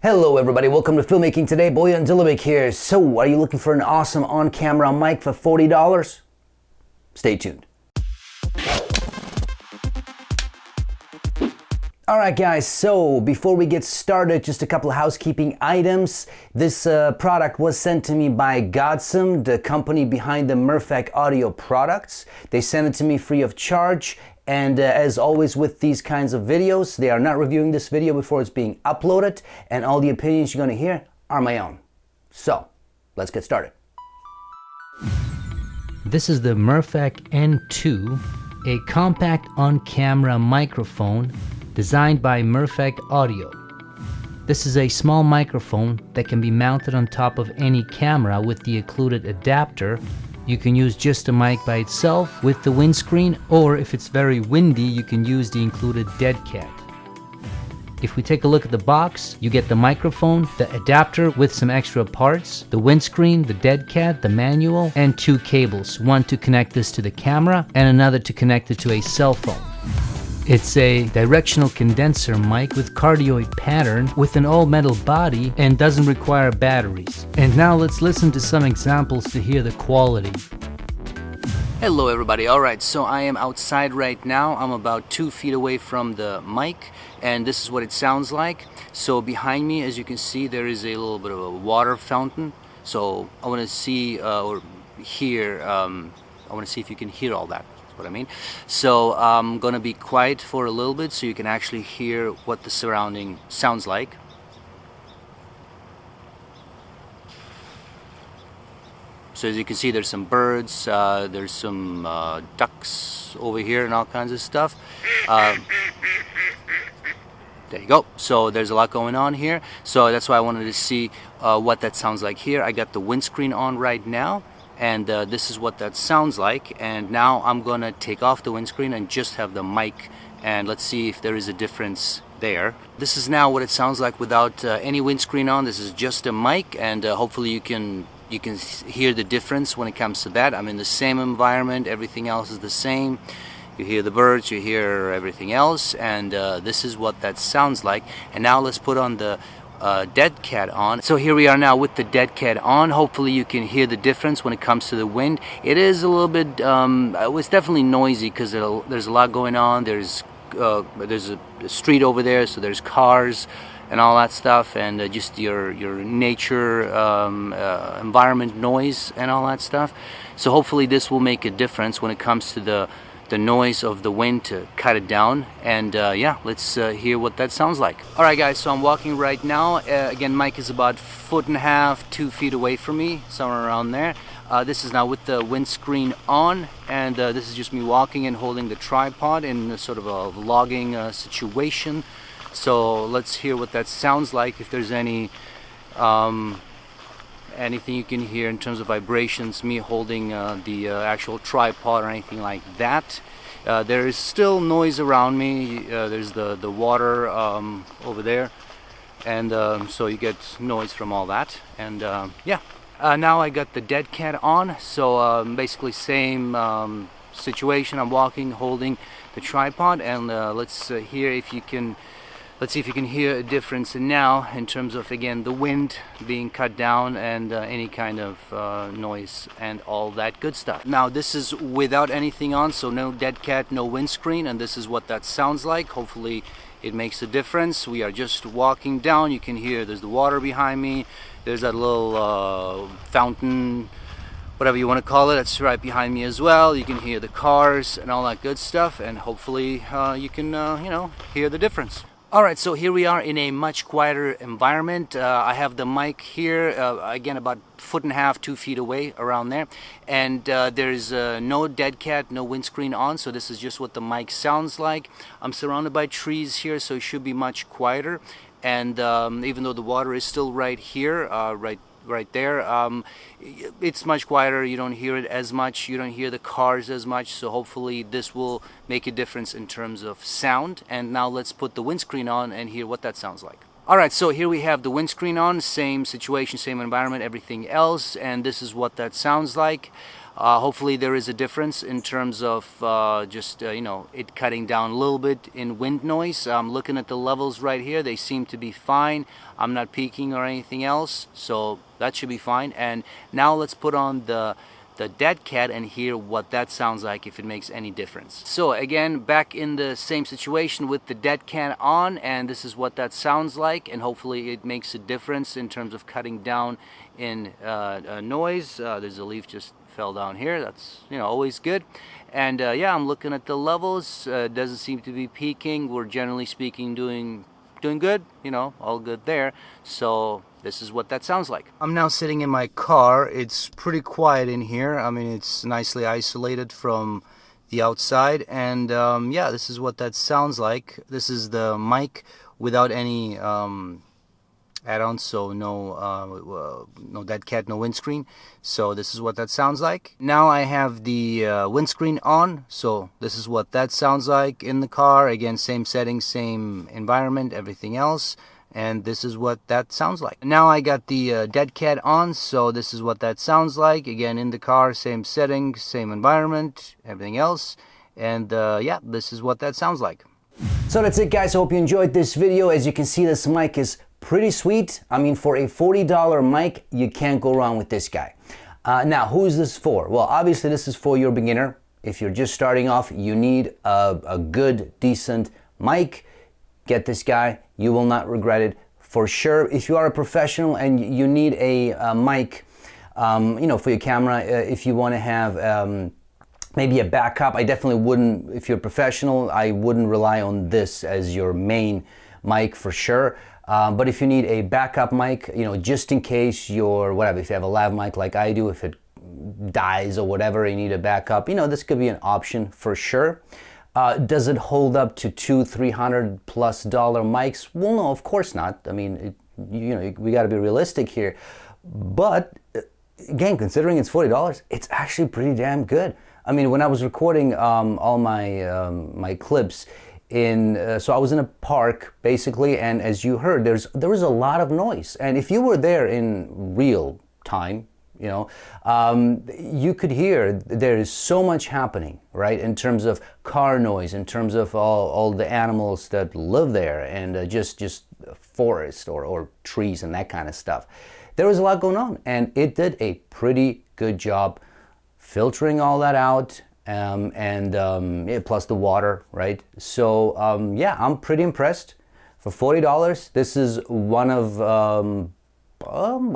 Hello everybody, welcome to Filmmaking Today. Boyan Dulabic here. So, are you looking for an awesome on-camera mic for $40? Stay tuned. Alright guys, so before we get started, just a couple of housekeeping items. This product was sent to me by Godsome, the company behind the Mirfak audio products. They sent it to me free of charge. And as always with these kinds of videos, they are not reviewing this video before it's being uploaded, and all the opinions you're going to hear are my own. So, let's get started. This is the Mirfak N2, a compact on-camera microphone designed by Mirfak Audio. This is a small microphone that can be mounted on top of any camera with the included adapter. You can use just a mic by itself with the windscreen, or if it's very windy, you can use the included dead cat. If we take a look at the box, you get the microphone, the adapter with some extra parts, the windscreen, the dead cat, the manual, and two cables, one to connect this to the camera and another to connect it to a cell phone. It's a directional condenser mic with cardioid pattern with an all-metal body and doesn't require batteries. And now let's listen to some examples to hear the quality. Hello everybody, alright, so I am outside right now. I'm about 2 feet away from the mic, and this is what it sounds like. So behind me, as you can see, there is a little bit of a water fountain. So I want to see or hear, I want to see if you can hear all that. What I mean. So I'm gonna be quiet for a little bit so you can actually hear what the surrounding sounds like. So as you can see, there's some birds, there's some ducks over here and all kinds of stuff. There you go. So there's a lot going on here. So that's why I wanted to see what that sounds like here. I got the windscreen on right now. And this is what that sounds like. And now I'm gonna take off the windscreen and just have the mic, and let's see if there is a difference there. This is now what it sounds like without any windscreen on. This is just a mic, and hopefully you can hear the difference when it comes to that. I'm in the same environment, everything else is the same. You hear the birds, you hear everything else, and this is what that sounds like. And now let's put on the dead cat on. So here we are now with the dead cat on. Hopefully you can hear the difference when it comes to the wind. It is a little bit it was definitely noisy because there's a lot going on. There's a street over there, so there's cars and all that stuff, and just your nature environment noise and all that stuff. So hopefully this will make a difference when it comes to the noise of the wind, to cut it down. And yeah, let's hear what that sounds like. Alright guys, so I'm walking right now. Again, mic is about 1.5 to 2 feet away from me, somewhere around there. This is now with the windscreen on, and this is just me walking and holding the tripod in a sort of a vlogging situation. So let's hear what that sounds like, if there's any anything you can hear in terms of vibrations, me holding the actual tripod or anything like that. There is still noise around me. There's the water over there, and so you get noise from all that. And yeah, now I got the dead cat on, so basically same situation. I'm walking holding the tripod, and let's hear if you can. Let's see if you can hear a difference now in terms of, again, the wind being cut down and any kind of noise and all that good stuff. Now this is without anything on, so no dead cat, no windscreen, and this is what that sounds like. Hopefully it makes a difference. We are just walking down. You can hear there's the water behind me. There's that little fountain, whatever you want to call it, that's right behind me as well. You can hear the cars and all that good stuff, and hopefully you can you know, hear the difference. Alright, so here we are in a much quieter environment. I have the mic here, again about 1.5 to 2 feet away, around there. And there's no dead cat, no windscreen on, so this is just what the mic sounds like. I'm surrounded by trees here, so it should be much quieter. And even though the water is still right here, right there, it's much quieter. You don't hear it as much, you don't hear the cars as much, so hopefully this will make a difference in terms of sound. And now let's put the windscreen on and hear what that sounds like. Alright, so here we have the windscreen on, same situation, same environment, everything else, and this is what that sounds like. Hopefully there is a difference in terms of you know, it cutting down a little bit in wind noise. I'm looking at the levels right here. They seem to be fine. I'm not peaking or anything else, so that should be fine. And now let's put on the dead cat and hear what that sounds like, if it makes any difference. So again, back in the same situation with the dead cat on, and this is what that sounds like, and hopefully it makes a difference in terms of cutting down in noise. There's a leaf just fell down here. That's, you know, always good. And yeah, I'm looking at the levels. Doesn't seem to be peaking. We're generally speaking doing good, you know, all good there. So this is what that sounds like. I'm now sitting in my car. It's pretty quiet in here. I mean, it's nicely isolated from the outside, and yeah, this is what that sounds like. This is the mic without any add-ons, so no dead cat, no windscreen. So this is what that sounds like. Now I have the windscreen on, so this is what that sounds like in the car. Again, same settings, same environment, everything else, and this is what that sounds like. Now I got the dead cat on, so this is what that sounds like. Again, in the car, same settings, same environment, everything else, and yeah, this is what that sounds like. So that's it, guys. I hope you enjoyed this video. As you can see, this mic is pretty sweet. I mean, for a $40 mic, you can't go wrong with this guy. Now, who is this for? Well, obviously this is for your beginner. If you're just starting off, you need a good, decent mic. Get this guy. You will not regret it for sure. If you are a professional and you need a mic, you know, for your camera, if you want to have maybe a backup, I definitely wouldn't, if you're a professional, I wouldn't rely on this as your main mic for sure. But if you need a backup mic, you know, just in case you're, whatever, if you have a lav mic like I do, if it dies or whatever, you need a backup, you know, this could be an option for sure. Does it hold up to $200-300+ mics? Well, no, of course not. I mean, you know, we got to be realistic here. But again, considering it's $40, it's actually pretty damn good. I mean, when I was recording all my my clips, so I was in a park basically, and as you heard, there was a lot of noise, and if you were there in real time, you know, you could hear there is so much happening, right, in terms of car noise, in terms of all the animals that live there, and just forest or trees and that kind of stuff. There was a lot going on, and it did a pretty good job filtering all that out. Yeah, plus the water, right? So yeah, I'm pretty impressed. For $40, this is one of,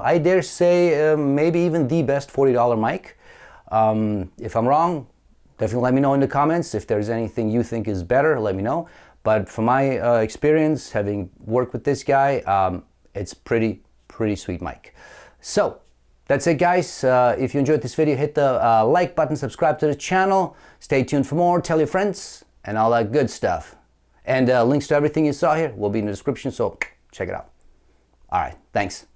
I dare say, maybe even the best $40 mic. If I'm wrong, definitely let me know in the comments. If there's anything you think is better, let me know. But from my experience, having worked with this guy, it's pretty sweet mic. So that's it, guys. If you enjoyed this video, hit the like button, subscribe to the channel, stay tuned for more, tell your friends, and all that good stuff. And links to everything you saw here will be in the description, so check it out. All right, thanks.